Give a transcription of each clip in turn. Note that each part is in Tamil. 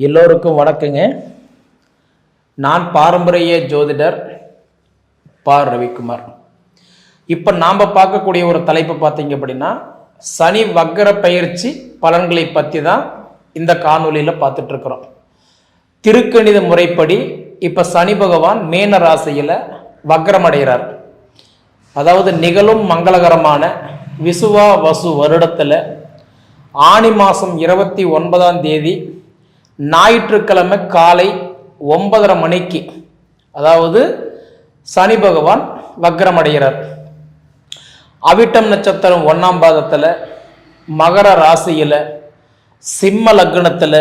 எல்லோருக்கும் வணக்கங்க. நான் பாரம்பரிய ஜோதிடர் ரவிக்குமார். இப்போ நாம் பார்க்கக்கூடிய ஒரு தலைப்பு பார்த்தீங்க அப்படின்னா, சனி வக்கர பயிற்சி பலன்களை பற்றி தான் இந்த காணொலியில் பார்த்துட்டு இருக்கிறோம். திருக்கணித முறைப்படி இப்போ சனி பகவான் மீன ராசியில் வக்கரம் அடைகிறார். அதாவது நிகழும் மங்களகரமான விசுவா வசு வருடத்தில் ஆனி மாதம் 29ஆம் தேதி ஞாயிற்றுக்கிழமை காலை 9:30 மணிக்கு, அதாவது சனி பகவான் வக்ரம் அடைகிறார். அவிட்டம் நட்சத்திரம் 1ஆம் பாதத்தில் மகர ராசியில் சிம்ம லக்னத்தில்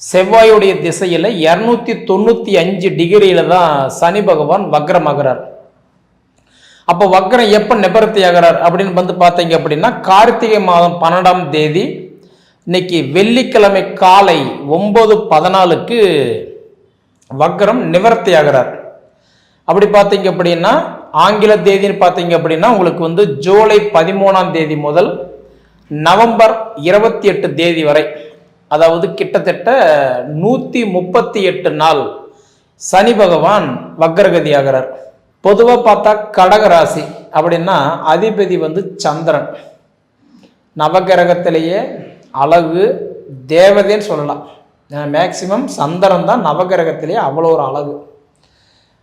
செவ்வாயுடைய திசையில் 295 டிகிரியில் தான் சனி பகவான் வக்ரமாகிறார். அப்போ வக்ரம் எப்போ நிவர்த்தி ஆகிறார் அப்படின்னு வந்து பார்த்தீங்க அப்படின்னா, கார்த்திகை மாதம் 12ஆம் தேதி இன்னைக்கு வெள்ளிக்கிழமை காலை 9:14க்கு வக்ரம் நிவர்த்தி ஆகிறார். அப்படி பார்த்தீங்க அப்படின்னா ஆங்கில தேதின்னு பார்த்தீங்க அப்படின்னா உங்களுக்கு வந்து ஜூலை 13ஆம் தேதி முதல் நவம்பர் 28 தேதி வரை, அதாவது கிட்டத்தட்ட 138 நாள் சனி பகவான் வக்ரகதி ஆகிறார். பொதுவாக பார்த்தா கடகராசி அப்படின்னா அதிபதி வந்து சந்திரன். நவகிரகத்திலேயே அழகு தேவதைன்னு சொல்லலாம். மேக்சிமம் சந்திரன் தான் நவகிரகத்திலேயே அவ்வளோ ஒரு அழகு.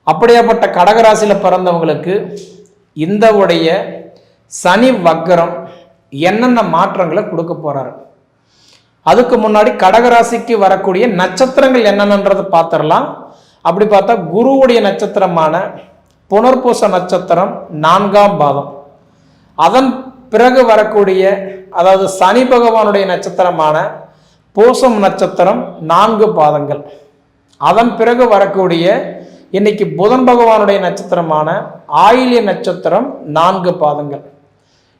அப்படியாப்பட்ட கடகராசியில் பிறந்தவங்களுக்கு இந்த உடைய சனி வக்ரம் என்னென்ன மாற்றங்களை கொடுக்க போறாரு. அதுக்கு முன்னாடி கடகராசிக்கு வரக்கூடிய நட்சத்திரங்கள் என்னென்னன்றதை பார்த்துடலாம். அப்படி பார்த்தா குருவுடைய நட்சத்திரமான புனர்பூச நட்சத்திரம் 4ஆம் பாதம், அதன் பிறகு வரக்கூடிய அதாவது சனி பகவானுடைய நட்சத்திரமான பூசம் நட்சத்திரம் 4 பாதங்கள், அதன் பிறகு வரக்கூடிய இன்னைக்கு புதன் பகவானுடைய நட்சத்திரமான ஆயில்ய நட்சத்திரம் 4 பாதங்கள்.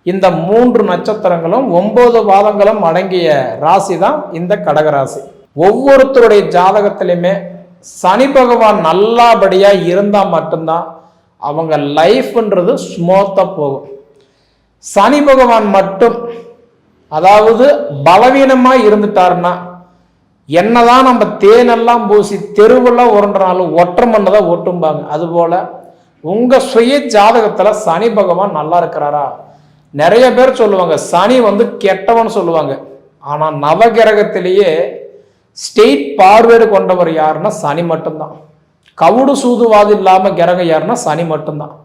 இந்த 3 நட்சத்திரங்களும் 9 பாதங்களும் அடங்கிய ராசி தான் இந்த கடகராசி. ஒவ்வொருத்தருடைய ஜாதகத்திலுமே சனி பகவான் நல்லபடியா இருந்தா மட்டும்தான் அவங்க லைஃப்ன்றது ஸ்மூத்தா போகும். சனி பகவான் மட்டும் அதாவது பலவீனமா இருந்துட்டாருன்னா, என்னதான் நம்ம தேனெல்லாம் பூசி தெருவெல்லாம் உருண்டுனாலும் ஒற்றை மண்ணதான் ஒட்டும்பாங்க. அதுபோல உங்க சுய ஜாதகத்துல சனி பகவான் நல்லா இருக்கிறாரா? நிறைய பேர் சொல்லுவாங்க சனி வந்து கெட்டவன் சொல்லுவாங்க. ஆனா நவகிரகத்திலேயே ஸ்டேட் பார்வேடு கொண்டவர் யாருன்னா சனி மட்டும்தான். கவுடு சூதுவாது இல்லாம கிரகம் யாருன்னா சனி மட்டும்தான்.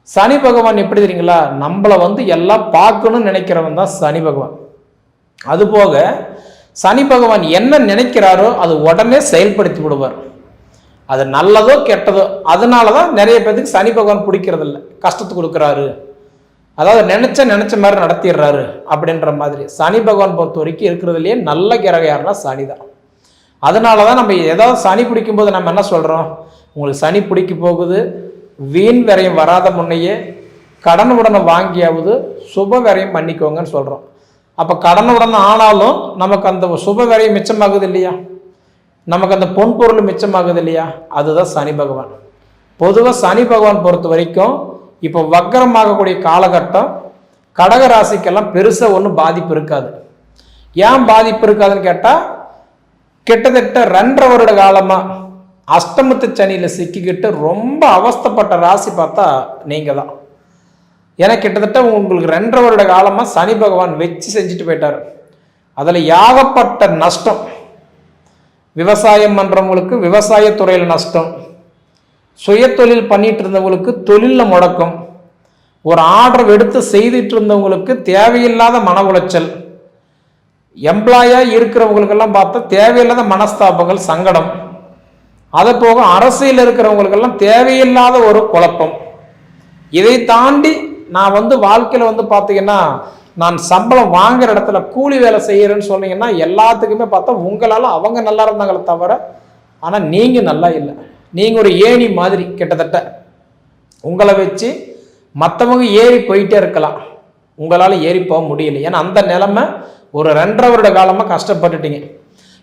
சனி பகவான் எப்படி தெரியுங்களா, நம்மளை வந்து எல்லாம் பார்க்கணும்னு நினைக்கிறவன் தான் சனி பகவான். அதுபோக சனி பகவான் என்ன நினைக்கிறாரோ அது உடனே செயல்படுத்தி விடுவார். அது நல்லதோ கெட்டதோ. அதனாலதான் நிறைய பேருக்கு சனி பகவான் பிடிக்கிறது இல்லை, கஷ்டத்தை கொடுக்குறாரு, அதாவது நினைச்ச மாதிரி நடத்திடுறாரு அப்படின்ற மாதிரி. சனி பகவான் பொறுத்த வரைக்கும் இருக்கிறதுலையே நல்ல கிரகம் யாருன்னா சனி தான். அதனாலதான் நம்ம ஏதாவது சனி பிடிக்கும் போது நம்ம என்ன சொல்றோம், உங்களுக்கு சனி பிடிக்க போகுது, வீண் விரயம் வராத முன்னையே கடனுடனை வாங்கியாவது சுப விரயம் பண்ணிக்கோங்கன்னு சொல்றோம். அப்ப கடனுடனே ஆனாலும் நமக்கு அந்த சுப விரயம் மிச்சமாகுது இல்லையா, நமக்கு அந்த பொன் பொருள் மிச்சமாகுது இல்லையா, அதுதான் சனி பகவான். பொதுவாக சனி பகவான் பொறுத்த வரைக்கும் இப்போ வக்ரமாகக்கூடிய காலகட்டம் கடகராசிக்கெல்லாம் பெருசா ஒன்றும் பாதிப்பு இருக்காது. ஏன் பாதிப்பு இருக்காதுன்னு கேட்டா, கிட்டத்தட்ட 2.5 வருட காலமா அஷ்டமத்து சனியில சிக்கிக்கிட்டு ரொம்ப அவஸ்தப்பட்ட ராசி பார்த்தா நீங்க தான். ஏன்னா கிட்டத்தட்ட உங்களுக்கு 2.5 வருட காலமா சனி பகவான் வச்சு செஞ்சுட்டு போயிட்டாரு. அதுல யாகப்பட்ட நஷ்டம். விவசாயம் பண்றவங்களுக்கு விவசாயத்துறையில நஷ்டம், சுய தொழில் பண்ணிட்டு இருந்தவங்களுக்கு தொழில முடக்கம், ஒரு ஆர்டர் எடுத்து செய்துட்டு இருந்தவங்களுக்கு தேவையில்லாத மன உளைச்சல், எம்ப்ளாயா இருக்கிறவங்களுக்கெல்லாம் பார்த்தா தேவையில்லாத மனஸ்தாபங்கள் சங்கடம், அதை போக அரசியல் இருக்கிறவங்களுக்கெல்லாம் தேவையில்லாத ஒரு குழப்பம். இதை தாண்டி நான் வந்து வாழ்க்கையில வந்து பார்த்தீங்கன்னா, நான் சம்பளம் வாங்குற இடத்துல கூலி வேலை செய்யறேன்னு சொன்னீங்கன்னா எல்லாத்துக்குமே பார்த்தா உங்களால அவங்க நல்லா இருந்தாங்களே தவிர ஆனா நீங்க நல்லா இல்லை. நீங்க ஒரு ஏணி மாதிரி, கிட்டத்தட்ட உங்களை வச்சு மற்றவங்க ஏறி போயிட்டே இருக்கலாம், உங்களால ஏறி போக முடியல. ஏன்னா அந்த நிலைமை ஒரு 2.5 வருட காலமா கஷ்டப்பட்டுட்டீங்க.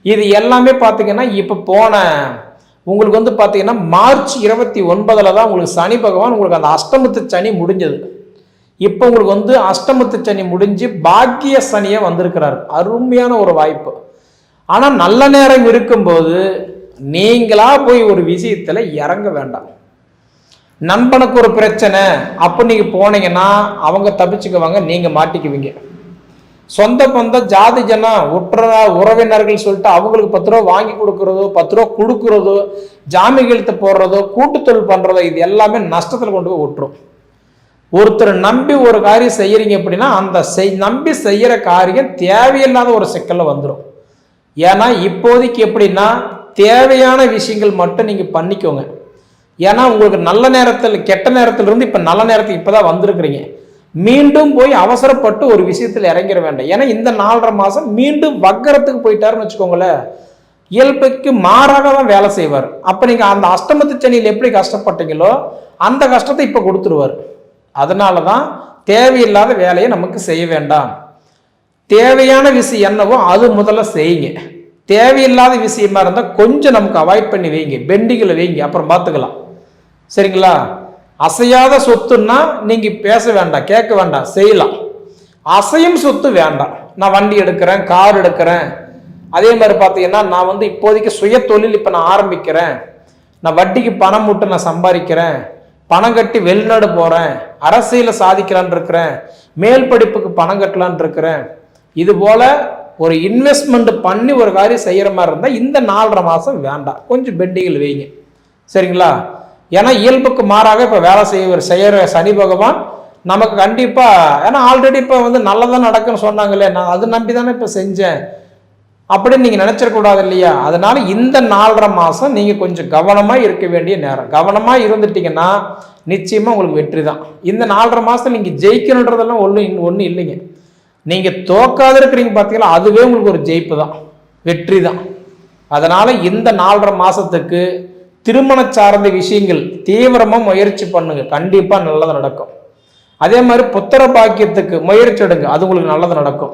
இது எல்லாமே பார்த்தீங்கன்னா இப்போ போன உங்களுக்கு வந்து பார்த்தீங்கன்னா மார்ச் 29 தான் உங்களுக்கு சனி பகவான் உங்களுக்கு அந்த அஷ்டமத்து சனி முடிஞ்சது. இப்போ உங்களுக்கு வந்து அஷ்டமத்து சனி முடிஞ்சு பாக்கிய சனியை வந்திருக்கிறார். அருமையான ஒரு வாய்ப்பு. ஆனால் நல்ல நேரம் இருக்கும்போது நீங்களா போய் ஒரு விஷயத்தில் இறங்க வேண்டாம். நண்பனுக்கு ஒரு பிரச்சனை அப்போ நீங்கள் போனீங்கன்னா அவங்க தப்பிச்சுக்குவாங்க, நீங்கள் மாட்டிக்குவீங்க. சொந்த பந்த ஜாதி ஜனம் உறவினர்கள் சொல்லிட்டு அவங்களுக்கு 10 ரூபா வாங்கி கொடுக்குறதோ 10 ரூபா கொடுக்குறதோ ஜாமீன் கையெழுத்து போடுறதோ கூட்டுத்தொழில் பண்ணுறதோ இது எல்லாமே நஷ்டத்தில் கொண்டு போய் விட்டுரும். ஒருத்தர் நம்பி ஒரு காரியம் செய்யறீங்க அப்படின்னா அந்த நம்பி செய்யற காரியம் தேவையில்லாத ஒரு சிக்கல்ல வந்துடும். ஏன்னா இப்போதைக்கு எப்படின்னா தேவையான விஷயங்கள் மட்டும் நீங்க பண்ணிக்கோங்க. ஏன்னா உங்களுக்கு நல்ல நேரத்தில் கெட்ட நேரத்துல இருந்து இப்ப நல்ல நேரத்துக்கு இப்பதான் வந்திருக்கிறீங்க. மீண்டும் போய் அவசரப்பட்டு ஒரு விஷயத்தில் இறங்கிட வேண்டாம். ஏன்னா இந்த 4.5 மாசம் மீண்டும் வக்கரத்துக்கு போயிட்டாருன்னு வச்சுக்கோங்களேன், இயல்புக்கு மாறாக தான் வேலை செய்வார். அப்ப நீங்க அந்த அஷ்டமத்து சனியில் எப்படி கஷ்டப்பட்டீங்களோ அந்த கஷ்டத்தை இப்ப கொடுத்துருவார். அதனாலதான் தேவையில்லாத வேலையை நமக்கு செய்ய வேண்டாம். தேவையான விஷயம் என்னவோ அது முதல்ல செய்யுங்க. தேவையில்லாத விஷயமா இருந்தால் கொஞ்சம் நமக்கு அவாய்ட் பண்ணி வைங்க, பெண்டிகளை வைங்க, அப்புறம் பார்த்துக்கலாம். சரிங்களா? அசையாத சொத்துன்னா நீங்க பேச வேண்டாம், கேட்க வேண்டாம், செய்யலாம். அசையும் சொத்து வேண்டாம். நான் வண்டி எடுக்கிறேன், கார் எடுக்கிறேன், அதே மாதிரி பார்த்தீங்கன்னா நான் இப்போதைக்கு சுய தொழில் இப்போ நான் ஆரம்பிக்கிறேன், நான் வட்டிக்கு பணம் விட்டு நான் சம்பாதிக்கிறேன், பணம் கட்டி வெளிநாடு போகிறேன், அரசியல சாதிக்கலான் இருக்கிறேன், மேல் படிப்புக்கு பணம் கட்டலான் இருக்கிறேன், இது போல ஒரு இன்வெஸ்ட்மெண்ட் பண்ணி ஒரு காரியம் செய்கிற மாதிரி இருந்தால் இந்த 4.5 மாதம் வேண்டாம், கொஞ்சம் பெண்டிங்கில் வைங்க. சரிங்களா? ஏன்னா இயல்புக்கு மாறாக இப்போ வேலை செய்கிற சனி பகவான் நமக்கு கண்டிப்பாக, ஏன்னா ஆல்ரெடி இப்போ நல்லதான் நடக்குன்னு சொன்னாங்களே, நான் அது நம்பி தானே இப்போ செஞ்சேன் அப்படின்னு நீங்கள் நினச்சிடக்கூடாது இல்லையா? அதனால இந்த 4.5 மாதம் நீங்கள் கொஞ்சம் கவனமாக இருக்க வேண்டிய நேரம். கவனமாக இருந்துட்டீங்கன்னா நிச்சயமாக உங்களுக்கு வெற்றி தான். இந்த 4.5 மாதம் நீங்கள் ஜெயிக்கணுன்றதெல்லாம் ஒன்றும் இல்லைங்க. நீங்கள் தோக்காது இருக்கிறீங்க பார்த்தீங்களா, அதுவே உங்களுக்கு ஒரு ஜெயிப்பு தான், வெற்றி தான். அதனால் இந்த 4.5 மாதத்துக்கு திருமண சார்ந்த விஷயங்கள் தீவிரமாக முயற்சி பண்ணுங்க, கண்டிப்பாக நல்லது நடக்கும். அதே மாதிரி புத்திர பாக்கியத்துக்கு முயற்சி எடுங்க, அது உங்களுக்கு நல்லது நடக்கும்.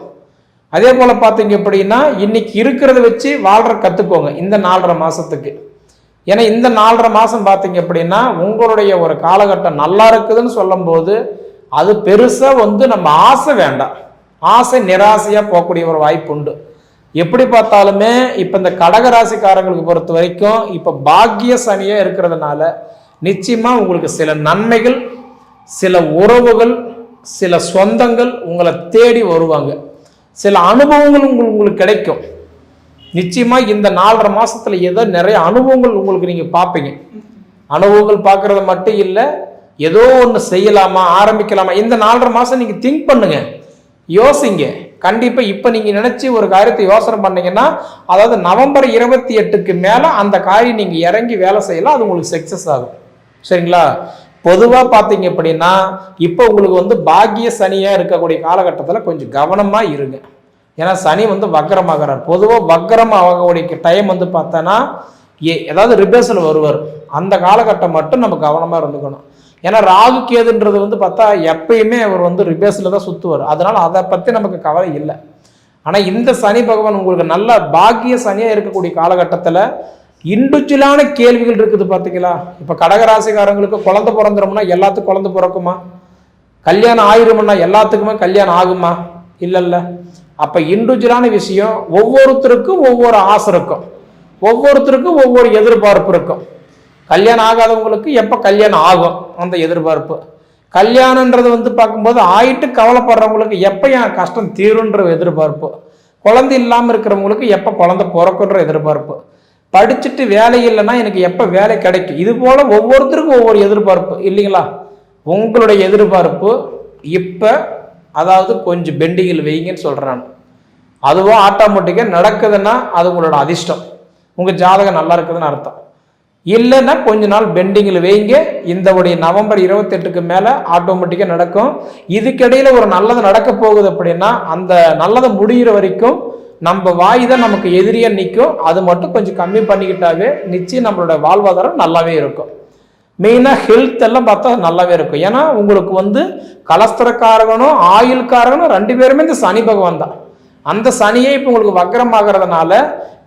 அதே போல் பார்த்தீங்க அப்படின்னா இன்னைக்கு இருக்கிறத வச்சு வாழ்ற கற்றுக்கோங்க இந்த 4.5 மாதத்துக்கு. ஏன்னா இந்த 4.5 மாதம் பார்த்தீங்க அப்படின்னா உங்களுடைய ஒரு காலகட்டம் நல்லா இருக்குதுன்னு சொல்லும் போது அது பெருசாக நம்ம ஆசை வேண்டாம், ஆசை நிராசையாக போகக்கூடிய ஒரு வாய்ப்பு உண்டு. எப்படி பார்த்தாலுமே இப்போ இந்த கடகராசிக்காரங்களுக்கு பொறுத்த வரைக்கும் இப்போ பாக்கிய சனியாக இருக்கிறதுனால நிச்சயமாக உங்களுக்கு சில நன்மைகள், சில உறவுகள், சில சொந்தங்கள் உங்களை தேடி வருவாங்க, சில அனுபவங்கள் உங்களுக்கு கிடைக்கும். நிச்சயமாக இந்த 4.5 மாதத்தில் ஏதோ நிறைய அனுபவங்கள் உங்களுக்கு நீங்கள் பார்ப்பீங்க. அனுபவங்கள் பார்க்குறது மட்டும் இல்லை, ஏதோ ஒன்று செய்யலாமா, ஆரம்பிக்கலாமா, இந்த 4.5 மாதம் நீங்கள் திங்க் பண்ணுங்க, யோசிங்க. கண்டிப்பாக இப்போ நீங்கள் நினச்சி ஒரு காரியத்தை யோசனை பண்ணீங்கன்னா, அதாவது நவம்பர் 28க்கு மேலே அந்த காரியம் நீங்கள் இறங்கி வேலை செய்யலாம், அது உங்களுக்கு சக்ஸஸ் ஆகும். சரிங்களா? பொதுவாக பார்த்தீங்க அப்படின்னா இப்போ உங்களுக்கு பாக்கிய சனியாக இருக்கக்கூடிய காலகட்டத்தில் கொஞ்சம் கவனமாக இருங்க. ஏன்னா சனி வக்கரமாகிறார். பொதுவாக வக்கரம் ஆகக்கூடிய டைம் பார்த்தோன்னா ஏதாவது ரிபேர்ஸில் வருவார். அந்த காலகட்டம் மட்டும் நம்ம கவனமாக இருந்துக்கணும். ஏன்னா ராகு கேதுன்றது பார்த்தா எப்பயுமே அவர் ரிபேர்ஸில் தான் சுற்றுவார். அதனால் அதை பற்றி நமக்கு கவலை இல்லை. ஆனால் இந்த சனி பகவான் உங்களுக்கு நல்ல பாக்கிய சனியாக இருக்கக்கூடிய காலகட்டத்தில் இண்டிவிஜுவலான கேள்விகள் இருக்குது பார்த்தீங்களா? இப்போ கடகராசிக்காரங்களுக்கு குழந்தை பிறந்துரும்னா எல்லாத்துக்கும் குழந்தை பிறக்குமா? கல்யாணம் ஆயிரும்னா எல்லாத்துக்குமே கல்யாணம் ஆகுமா? இல்லைல்ல. அப்போ இண்டிவிஜுவலான விஷயம், ஒவ்வொருத்தருக்கும் ஒவ்வொரு ஆசை இருக்கும், ஒவ்வொருத்தருக்கும் ஒவ்வொரு எதிர்பார்ப்பு இருக்கும். கல்யாணம் ஆகாதவங்களுக்கு எப்போ கல்யாணம் ஆகும் அந்த எதிர்பார்ப்பு, கல்யாணன்றது பார்க்கும்போது ஆயிட்டு கவலைப்படுறவங்களுக்கு எப்போ என் கஷ்டம் தீருன்ற எதிர்பார்ப்பு, குழந்தை இல்லாமல் இருக்கிறவங்களுக்கு எப்போ குழந்தை பிறக்குன்ற எதிர்பார்ப்பு, படிச்சுட்டு வேலை இல்லைன்னா எனக்கு எப்போ வேலை கிடைக்கும், இது போல் ஒவ்வொருத்தருக்கும் ஒவ்வொரு எதிர்பார்ப்பு இல்லைங்களா? உங்களுடைய எதிர்பார்ப்பு இப்போ அதாவது கொஞ்சம் பெண்டிங்கில் வைங்கன்னு சொல்கிறேன். அதுவும் ஆட்டோமேட்டிக்காக நடக்குதுன்னா அது உங்களோட அதிர்ஷ்டம், உங்கள் ஜாதகம் நல்லா இருக்குதுன்னு அர்த்தம். இல்லைன்னா கொஞ்ச நாள் பெண்டிங்கில் வைங்க. இந்த நவம்பர் 28க்கு மேலே ஆட்டோமேட்டிக்காக நடக்கும். இதுக்கிடையில் ஒரு நல்லது நடக்க போகுது அப்படின்னா அந்த நல்லதை முடிகிற வரைக்கும் நம்ம வாய் தான் நமக்கு எதிரியாக நிற்கும். அது மட்டும் கொஞ்சம் கம்மி பண்ணிக்கிட்டாவே நிச்சயம் நம்மளோட வாழ்வாதாரம் நல்லாவே இருக்கும். மெயினாக ஹெல்த் எல்லாம் பார்த்தா நல்லாவே இருக்கும். ஏன்னா உங்களுக்கு கலஸ்தரக்காரகனும் ஆயுள்காரகனும் 2 பேருமே இந்த சனி பகவான் தான். அந்த சனியே இப்போ உங்களுக்கு வக்கரமாகறதுனால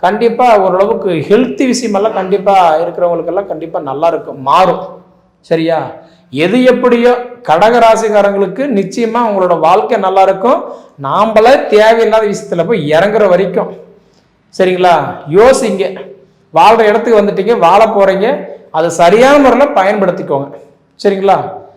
கண்டிப்பாக ஓரளவுக்கு ஹெல்த்தி விஷயமெல்லாம் கண்டிப்பாக இருக்கிறவங்களுக்கெல்லாம் கண்டிப்பாக நல்லா இருக்கும், மாறும். சரியா? எது எப்படியோ கடகராசிக்காரங்களுக்கு நிச்சயமாக உங்களோட வாழ்க்கை நல்லா இருக்கும். நாம்பளே தேவையில்லாத விஷயத்தில் போய் இறங்குற வரைக்கும் சரிங்களா? யோசிங்க. வாழ்கிற இடத்துக்கு வந்துட்டீங்க, வாழ போகிறீங்க, அதை சரியான முறையில் பயன்படுத்திக்கோங்க. சரிங்களா?